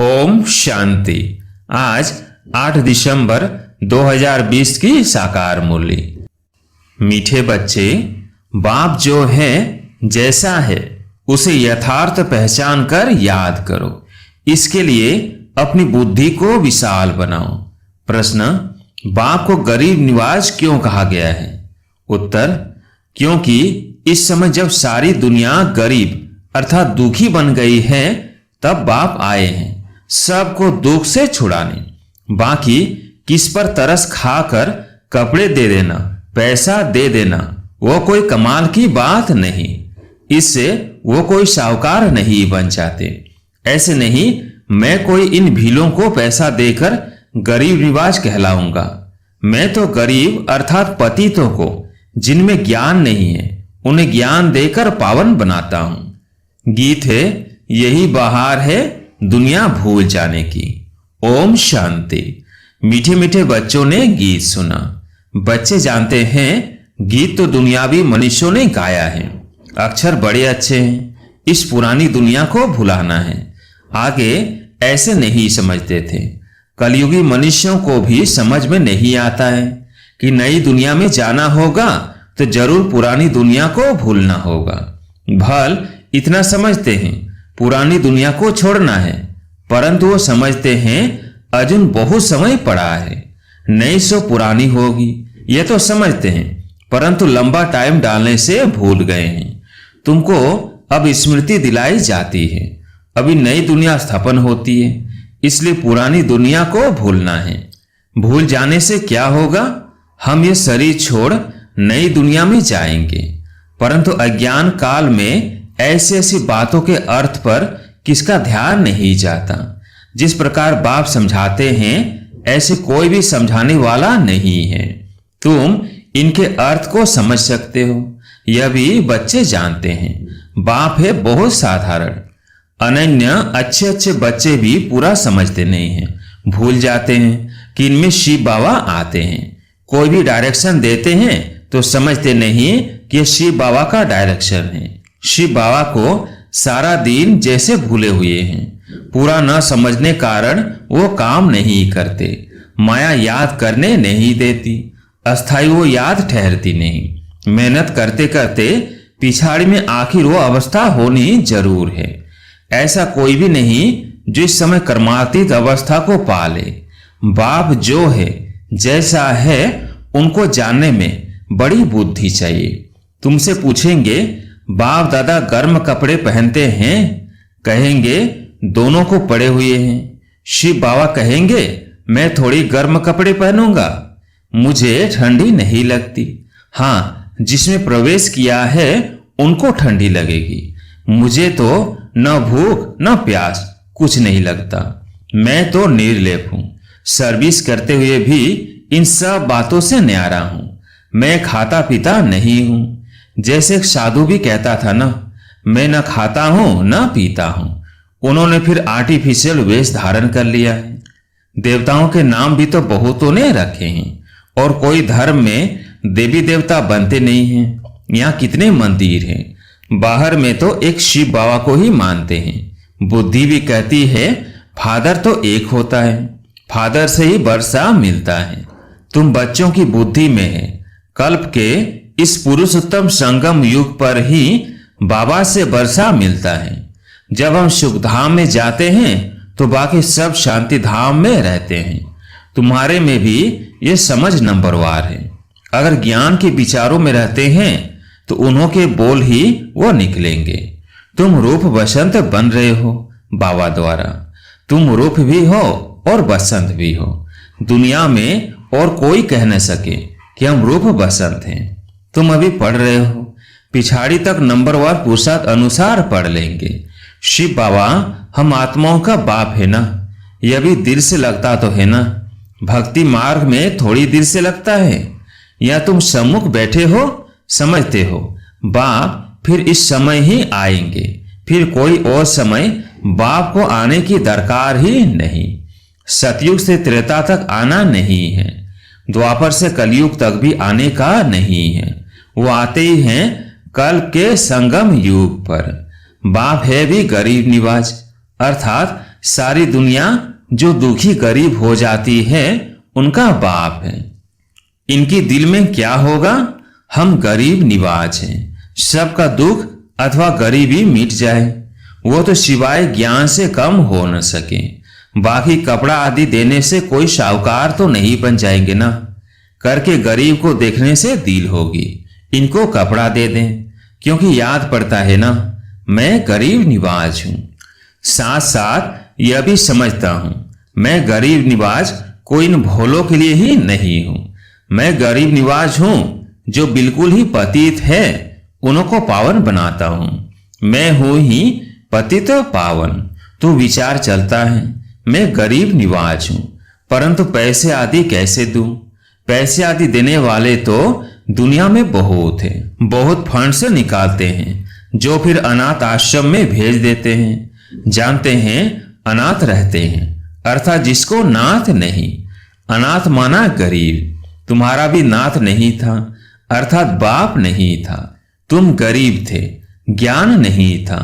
ओम शांति। आज 8 दिसंबर 2020 की साकार मुरली। मीठे बच्चे, बाप जो है जैसा है उसे यथार्थ पहचान कर याद करो। इसके लिए अपनी बुद्धि को विशाल बनाओ। प्रश्न, बाप को गरीब निवाज क्यों कहा गया है? उत्तर, क्योंकि इस समय जब सारी दुनिया गरीब अर्थात दुखी बन गई है तब बाप आए हैं सबको दुख से छुड़ाने। बाकी किस पर तरस खाकर कपड़े दे देना, पैसा दे देना, वो कोई कमाल की बात नहीं। इससे वो कोई साहूकार नहीं बन जाते। ऐसे नहीं मैं कोई इन भीलों को पैसा देकर गरीब निवाज कहलाऊंगा। मैं तो गरीब अर्थात पतितों को जिनमें ज्ञान नहीं है उन्हें ज्ञान देकर पावन बनाता हूं। गीत है, यही बहार है दुनिया भूल जाने की। ओम शांति। मीठे मीठे बच्चों ने गीत सुना। बच्चे जानते हैं गीत तो दुनियावी मनुष्यों ने गाया है। अक्षर बड़े अच्छे हैं। इस पुरानी दुनिया को भुलाना है। आगे ऐसे नहीं समझते थे। कलयुगी मनुष्यों को भी समझ में नहीं आता है कि नई दुनिया में जाना होगा तो जरूर पुरानी दुनिया को भूलना होगा। भल इतना समझते हैं पुरानी दुनिया को छोड़ना है, परंतु वो समझते हैं अजुन बहुत समय पड़ा है, नई सो पुरानी होगी। ये तो समझते हैं परंतु लंबा टाइम डालने से भूल गए हैं। तुमको अब स्मृति दिलाई जाती है, अभी नई दुनिया स्थापन होती है, इसलिए पुरानी दुनिया को भूलना है। भूल जाने से क्या होगा? हम ये शरीर छोड़ नई दुनिया में जाएंगे, परंतु अज्ञान काल में ऐसी ऐसी बातों के अर्थ पर किसका ध्यान नहीं जाता। जिस प्रकार बाप समझाते हैं ऐसे कोई भी समझाने वाला नहीं है। तुम इनके अर्थ को समझ सकते हो, यह भी बच्चे जानते हैं। बाप है बहुत साधारण। अनन्य अच्छे अच्छे बच्चे भी पूरा समझते नहीं हैं, भूल जाते हैं कि इनमें शिव बाबा आते हैं। कोई भी डायरेक्शन देते हैं तो समझते नहीं कि यह शिव बाबा का डायरेक्शन है। शिव बाबा को सारा दिन जैसे भूले हुए हैं। पूरा न समझने कारण वो काम नहीं करते। माया याद करने नहीं देती, अस्थाई वो याद ठहरती नहीं। मेहनत करते करते पिछाड़ी में आखिर वो अवस्था होनी जरूर है। ऐसा कोई भी नहीं जो इस समय कर्मातीत अवस्था को पाले। बाप जो है जैसा है उनको जानने में बड़ी बुद्धि चाहिए। तुमसे पूछेंगे बाप दादा गर्म कपड़े पहनते हैं? कहेंगे दोनों को पड़े हुए हैं। शिव बाबा कहेंगे मैं थोड़ी गर्म कपड़े पहनूंगा, मुझे ठंडी नहीं लगती। हाँ, जिसमें प्रवेश किया है उनको ठंडी लगेगी। मुझे तो न भूख न प्यास कुछ नहीं लगता। मैं तो निर्लेप हूं। सर्विस करते हुए भी इन सब बातों से न्यारा हूं। मैं खाता पीता नहीं हूं। जैसे एक साधु भी कहता था ना, मैं न खाता हूं न पीता हूं। उन्होंने फिर आर्टिफिशियल वेश धारण कर लिया है। देवताओं के नाम भी तो बहुतों ने रखे हैं और कोई धर्म में देवी देवता बनते नहीं हैं। यहाँ कितने मंदिर हैं। बाहर में तो एक शिव बाबा को ही मानते हैं। बुद्धि भी कहती है फादर तो एक होता है, फादर से ही वर्षा मिलता है। तुम बच्चों की बुद्धि में है। कल्प के इस पुरुषोत्तम संगम युग पर ही बाबा से वर्षा मिलता है। जब हम सुख धाम में जाते हैं तो बाकी सब शांति धाम में रहते हैं। तुम्हारे में भी ये समझ नंबरवार है। अगर ज्ञान के विचारों में रहते हैं तो उन्हों के बोल ही वो निकलेंगे। तुम रूप बसंत बन रहे हो बाबा द्वारा। तुम रूप भी हो और बसंत भी हो। दुनिया में और कोई कह न सके कि हम रूप बसंत हैं। तुम अभी पढ़ रहे हो, पिछाड़ी तक नंबरवार पुरुषार्थ अनुसार पढ़ लेंगे। शिव बाबा हम आत्माओं का बाप है ना, यह भी दिल से लगता तो है ना। भक्ति मार्ग में थोड़ी दिल से लगता है। या तुम सम्मुख बैठे हो समझते हो बाप फिर इस समय ही आएंगे, फिर कोई और समय बाप को आने की दरकार ही नहीं। सतयुग से त्रेता तक आना नहीं है, द्वापर से कलयुग तक भी आने का नहीं है। वो आते ही हैं कल्प के संगम युग पर। बाप है भी गरीब निवाज अर्थात सारी दुनिया जो दुखी गरीब हो जाती है उनका बाप है। इनकी दिल में क्या होगा? हम गरीब निवाज हैं, सबका दुख अथवा गरीबी मिट जाए। वो तो सिवाय ज्ञान से कम हो न सके। बाकी कपड़ा आदि देने से कोई साहूकार तो नहीं बन जाएंगे ना। करके गरीब को देखने से दिल होगी, इनको कपड़ा दे दें, क्योंकि याद पड़ता है ना मैं गरीब निवाज हूं। साथ साथ यह भी समझता हूं मैं गरीब निवाज कोई इन भोलों के लिए ही नहीं हूं। मैं गरीब निवाज हूं जो बिल्कुल ही पतित है, उनको पावन बनाता हूं। मैं हूं ही पतित पावन। तो विचार चलता है मैं गरीब निवाज हूं, परंतु पैसे आदि कैसे दूं? पैसे आदि देने वाले तो दुनिया में बहुत हैं, बहुत फंड से निकालते हैं, जो फिर अनाथ आश्रम में भेज देते हैं। जानते हैं अनाथ रहते हैं, अर्थात जिसको नाथ नहीं। अनाथ माना गरीब। तुम्हारा भी नाथ नहीं था, अर्थात बाप नहीं था। तुम गरीब थे, ज्ञान नहीं था।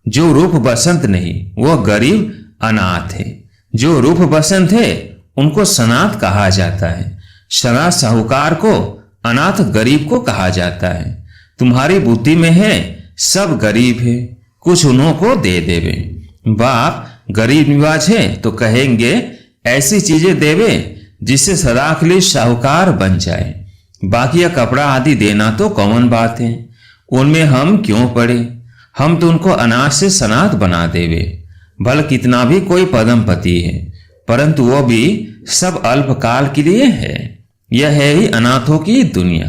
जो रूप बसंत नहीं वह गरीब अनाथ है। जो रूप बसंत है उनको सनाथ कहा जाता है। सनाथ साहूकार को, अनाथ गरीब को कहा जाता है। तुम्हारी बुद्धि में है सब गरीब है, कुछ उन्हों को दे देवे। बाप गरीब निवाज है तो कहेंगे ऐसी चीजें देवे जिससे सदा के लिए साहूकार बन जाए। बाकी यह कपड़ा आदि देना तो कॉमन बात है, उनमें हम क्यों पड़े? हम तो उनको अनाथ से सनाथ बना देवे। भल कितना भी कोई पदमपति है, परंतु वो भी सब अल्पकाल के लिए है। यह है ही अनाथों की दुनिया।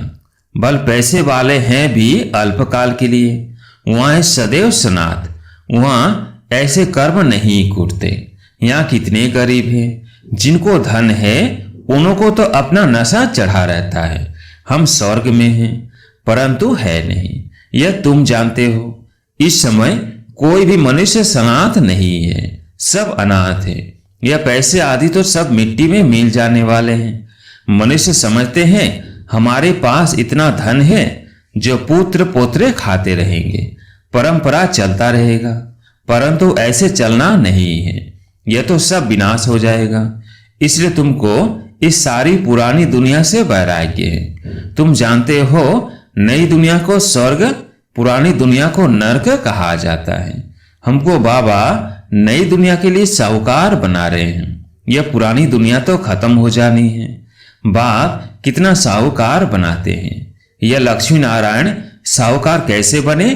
बल पैसे वाले हैं भी अल्पकाल के लिए, वहां है सदैव सनाथ। वहां ऐसे कर्म नहीं कूटते। यहाँ कितने गरीब हैं, जिनको धन है उन्हों को तो अपना नशा चढ़ा रहता है। हम स्वर्ग में हैं, परंतु है नहीं, यह तुम जानते हो। इस समय कोई भी मनुष्य सनाथ नहीं है, सब अनाथ है। यह पैसे आदि तो सब मिट्टी में मिल जाने वाले हैं। मनुष्य समझते हैं हमारे पास इतना धन है जो पुत्र पोत्रे खाते रहेंगे, परंपरा चलता रहेगा, परंतु ऐसे चलना नहीं है। यह तो सब विनाश हो जाएगा। इसलिए तुमको इस सारी पुरानी दुनिया से वैराग्य है। तुम जानते हो नई दुनिया को स्वर्ग, पुरानी दुनिया को नरक कहा जाता है। हमको बाबा नई दुनिया के लिए साहूकार बना रहे हैं। यह पुरानी दुनिया तो खत्म हो जानी है। बाप कितना साहूकार बनाते हैं। यह लक्ष्मी नारायण साहूकार कैसे बने?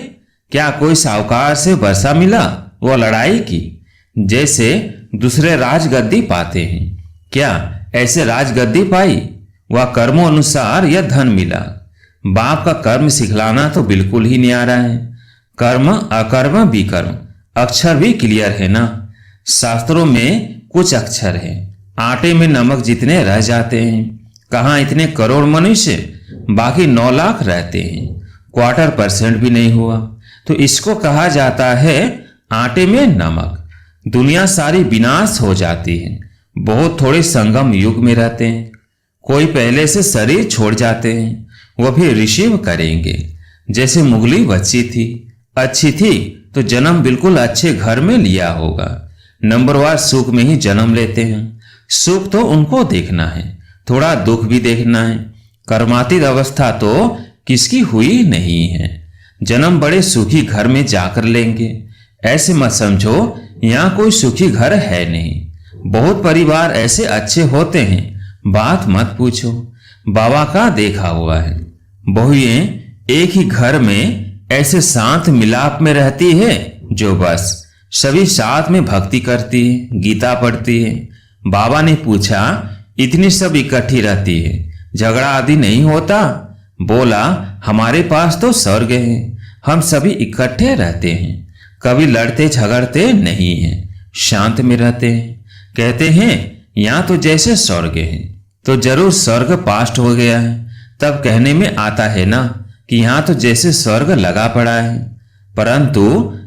क्या कोई साहूकार से वर्षा मिला? वो लड़ाई की जैसे दूसरे राजगद्दी पाते हैं। क्या ऐसे राजगद्दी पाई? वह कर्मों अनुसार यह धन मिला। बाप का कर्म सिखलाना तो बिल्कुल ही न्यारा है। कर्म अकर्म विकर्म, अक्षर भी क्लियर है ना। शास्त्रों में कुछ अक्षर है, आटे में नमक जितने रह जाते हैं। कहाँ इतने करोड़ मनुष्य, बाकी 9 लाख रहते हैं, 1/4% भी नहीं हुआ। तो इसको कहा जाता है आटे में नमक। दुनिया सारी विनाश हो जाती है। बहुत थोड़े संगम युग में रहते हैं। कोई पहले से शरीर छोड़ जाते हैं, वह भी रिसीव करेंगे। जैसे मुगली बच्ची थी, अच्छी थी तो जन्म बिल्कुल अच्छे घर में लिया होगा। नंबरवार सुख में ही जन्म लेते हैं। सुख तो उनको देखना है, थोड़ा दुख भी देखना है। कर्मातीत अवस्था तो किसकी हुई नहीं है। जन्म बड़े सुखी घर में जाकर लेंगे, ऐसे मत समझो यहाँ कोई सुखी घर है नहीं। बहुत परिवार ऐसे अच्छे होते हैं, बात मत पूछो। बाबा का देखा हुआ है। बहुएं एक ही घर में ऐसे साथ मिलाप में रहती है जो बस सभी साथ में भक्ति करती है, गीता पढ़ती है। बाबा ने पूछा इतनी सब इकट्ठी रहती है, झगड़ा आदि नहीं होता? बोला हमारे पास तो स्वर्ग है, हम सभी इकट्ठे रहते हैं, कभी लड़ते झगड़ते नहीं हैं, शांत में रहते हैं। कहते हैं यहाँ तो जैसे स्वर्ग है। तो जरूर स्वर्ग पास्ट हो गया है, तब कहने में आता है ना कि यहाँ तो जैसे स्वर्ग लगा पड़ा है। परंतु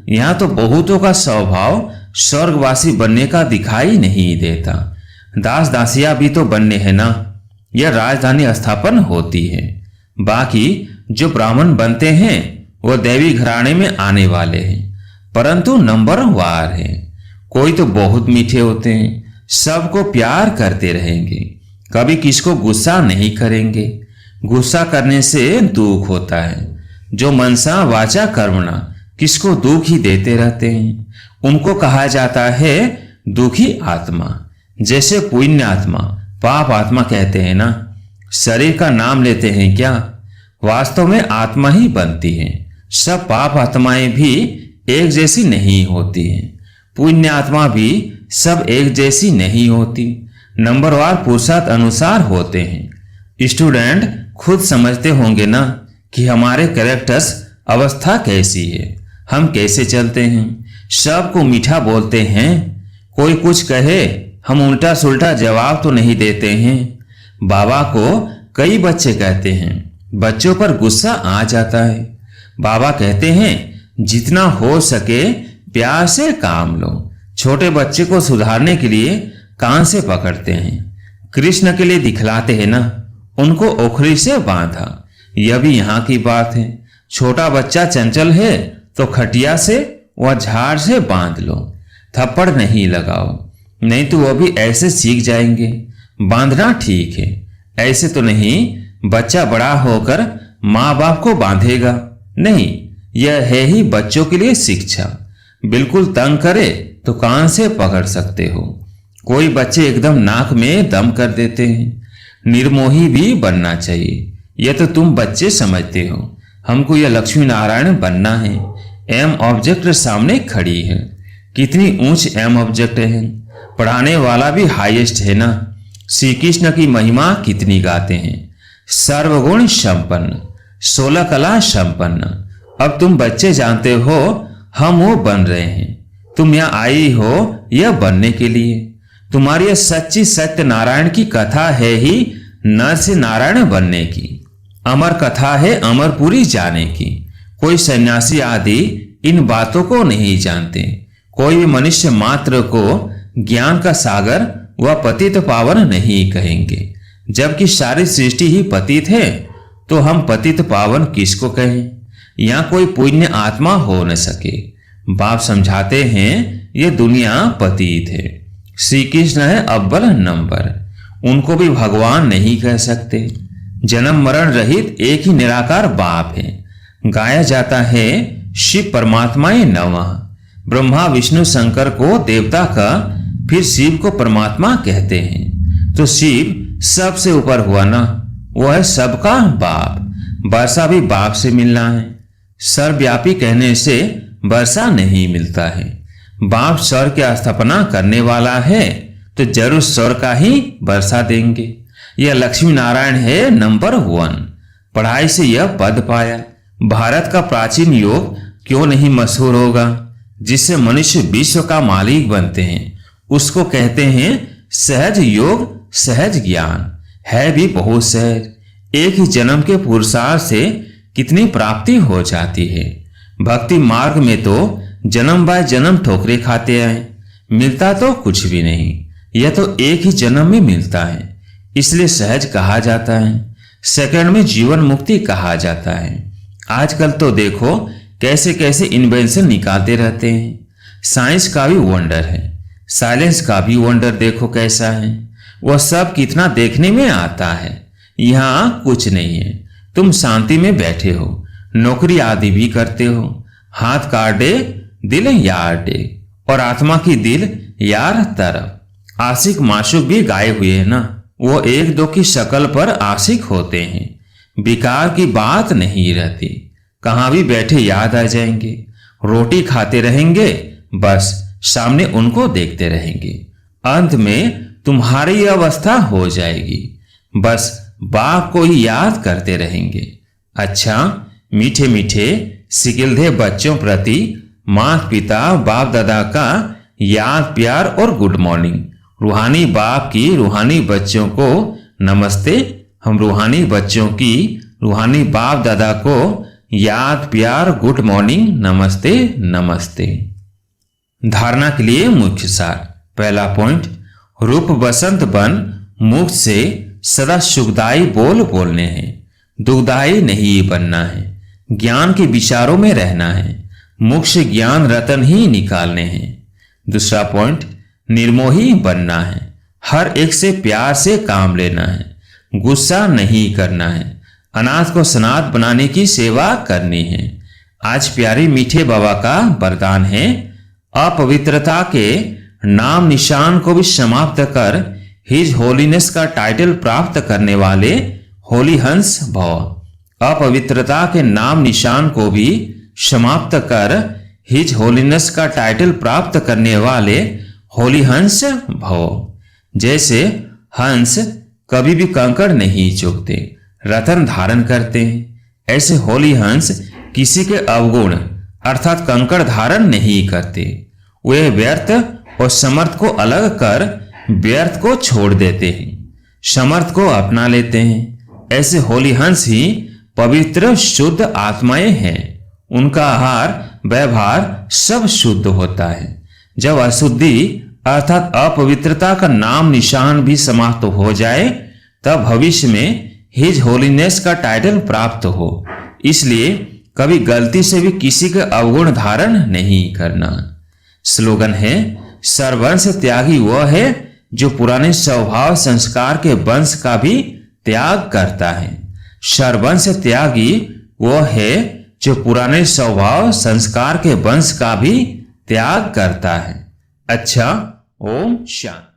यहाँ तो बहुतों का स्वभाव स्वर्गवासी बनने का दिखाई नहीं देता। दास दासिया भी तो बनने हैं ना, यह राजधानी स्थापन होती है। बाकी जो ब्राह्मण बनते हैं वो दैवी घराने में आने वाले हैं, परंतु नंबर वार है। कोई तो बहुत मीठे होते हैं, सबको प्यार करते रहेंगे, कभी किसको गुस्सा नहीं करेंगे। गुस्सा करने से दुख होता है। जो मनसा वाचा कर्मणा किसको दुख ही देते रहते हैं, उनको कहा जाता है दुखी आत्मा। जैसे पुण्य आत्मा, पाप आत्मा कहते हैं ना। शरीर का नाम लेते हैं क्या, वास्तव में आत्मा ही बनती है। सब पाप आत्माएं भी एक जैसी नहीं होती हैं। पुण्य आत्मा भी सब एक जैसी नहीं होती, नंबरवार पुरुषार्थ अनुसार होते हैं। स्टूडेंट खुद समझते होंगे ना कि हमारे कैरेक्टर्स अवस्था कैसी है, हम कैसे चलते हैं। सबको मीठा बोलते हैं, कोई कुछ कहे हम उल्टा सुल्टा जवाब तो नहीं देते हैं। बाबा को कई बच्चे कहते हैं, बच्चों पर गुस्सा आ जाता है। बाबा कहते हैं जितना हो सके प्यार से काम लो। छोटे बच्चे को सुधारने के लिए कान से पकड़ते हैं, कृष्ण के लिए दिखलाते हैं ना, उनको ओखली से बांधा। यह भी यहाँ की बात है। छोटा बच्चा चंचल है तो खटिया से व झाड़ से बांध लो, थप्पड़ नहीं लगाओ, नहीं तो वह भी ऐसे सीख जाएंगे। बांधना ठीक है, ऐसे तो नहीं बच्चा बड़ा होकर माँ बाप को बांधेगा, नहीं। यह है ही बच्चों के लिए शिक्षा। बिल्कुल तंग करे तो कान से पकड़ सकते हो। कोई बच्चे एकदम नाक में दम कर देते हैं। निर्मोही भी बनना चाहिए, यह तो तुम बच्चे समझते हो। हमको यह लक्ष्मी नारायण बनना है। एम ऑब्जेक्ट सामने खड़ी है, कितनी ऊंच एम ऑब्जेक्ट है। पढ़ाने वाला भी हाईएस्ट है ना। श्री कृष्ण की महिमा कितनी गाते हैं। सर्वगुण संपन्न, 16 कला संपन्न। अब तुम बच्चे जानते हो हम वो बन रहे हैं। तुम यहाँ आई हो यह बनने के लिए। तुम्हारी यह सच्ची सत्य नारायण की कथा है ही नर से नारायण बनने की। अमर कथा है अमरपुरी जाने की। कोई सन्यासी आदि इन बातों को नहीं जानते। कोई भी मनुष्य मात्र को ज्ञान का सागर व पतित पावन नहीं कहेंगे। जबकि सारी सृष्टि ही पतित है तो हम पतित पावन किसको कहें। यहाँ कोई पुण्य आत्मा हो न सके। बाप समझाते हैं ये दुनिया पतित है। श्री कृष्ण है अव्वल नंबर, उनको भी भगवान नहीं कह सकते। जन्म मरण रहित एक ही निराकार बाप है। गाया जाता है शिव परमात्माए नमः। ब्रह्मा विष्णु शंकर को देवता का, फिर शिव को परमात्मा कहते हैं। तो शिव सबसे ऊपर हुआ ना, वह है सबका बाप। वर्षा भी बाप से मिलना है। सर्वव्यापी कहने से वर्षा नहीं मिलता है। बाप स्वर की स्थापना करने वाला है तो जरूर स्वर का ही वर्षा देंगे। यह लक्ष्मी नारायण है नंबर 1। पढ़ाई से यह पद पाया। भारत का प्राचीन योग क्यों नहीं मशहूर होगा, जिससे मनुष्य विश्व का मालिक बनते हैं। उसको कहते हैं सहज योग, सहज ज्ञान। है भी बहुत सहज। एक ही जन्म के पुरुषार्थ से कितनी प्राप्ति हो जाती है। भक्ति मार्ग में तो जन्म बाय जन्म ठोकरे खाते आए, मिलता तो कुछ भी नहीं। यह तो एक ही जन्म में मिलता है, इसलिए सहज कहा जाता है। सेकंड में जीवन मुक्ति कहा जाता है। आजकल तो देखो कैसे कैसे इन्वेंशन निकालते रहते हैं। साइंस का भी वंडर है, साइलेंस का भी वंडर देखो कैसा है। वह सब कितना देखने में आता है। यहाँ कुछ नहीं है। तुम शांति में बैठे हो, नौकरी आदि भी करते हो। हाथ काटे दिल यार डे, और आत्मा की दिल यार तरफ। आशिक माशूक भी गाए हुए हैं ना, वो एक दो की शक्ल पर आशिक होते हैं। विकार की बात नहीं रहती, कहां भी बैठे याद आ जाएंगे। रोटी खाते रहेंगे, बस सामने उनको देखते रहेंगे। अंत में तुम्हारी अवस्था हो जाएगी, बस बाप को ही याद करते रहेंगे। अच्छा, मीठे मीठे सिकिलधे बच्चों प्रति माता पिता बाप दादा का याद प्यार और गुड मॉर्निंग। रूहानी बाप की रूहानी बच्चों को नमस्ते। हम रूहानी बच्चों की रूहानी बाप दादा को याद प्यार गुड मॉर्निंग नमस्ते नमस्ते। धारणा के लिए मुख्य सार। पहला पॉइंट, रूप बसंत बन मुख से सदा सुखदायी बोल बोलने हैं, दुखदायी नहीं बनना है। ज्ञान के विचारों में रहना है, मुख से ज्ञान रतन ही निकालने हैं। दूसरा पॉइंट, निर्मोही बनना है, हर एक से प्यार से काम लेना है, गुस्सा नहीं करना है, अनाथ को सनाथ बनाने की सेवा करनी है। आज प्यारे मीठे बाबा का वरदान है, अपवित्रता के नाम निशान को भी समाप्त कर हिज होलीनेस का टाइटल प्राप्त करने वाले होली हंस भव। अपवित्रता के नाम निशान को भी समाप्त कर हिज होलीनेस का टाइटल प्राप्त करने वाले होली हंस भव। जैसे हंस कभी भी कंकड़ नहीं चुगते, रतन धारण करते हैं, ऐसे होली हंस किसी के अवगुण अर्थात कंकड़ धारण नहीं करते। वे व्यर्थ और समर्थ को अलग कर व्यर्थ को छोड़ देते हैं, समर्थ को अपना लेते हैं। ऐसे होली हंस ही पवित्र शुद्ध आत्माएं हैं। उनका आहार व्यवहार सब शुद्ध होता है। जब अशुद्धि अर्थात अपवित्रता का नाम निशान भी समाप्त हो जाए तब भविष्य में हिज होलीनेस का टाइटल प्राप्त हो। इसलिए कभी गलती से भी किसी के अवगुण धारण नहीं करना। स्लोगन है, सर्वंश त्यागी वह है जो पुराने स्वभाव संस्कार के वंश का भी त्याग करता है। सर्वंश त्यागी वह है जो पुराने स्वभाव संस्कार के वंश का भी त्याग करता है। अच्छा, ओम शांति।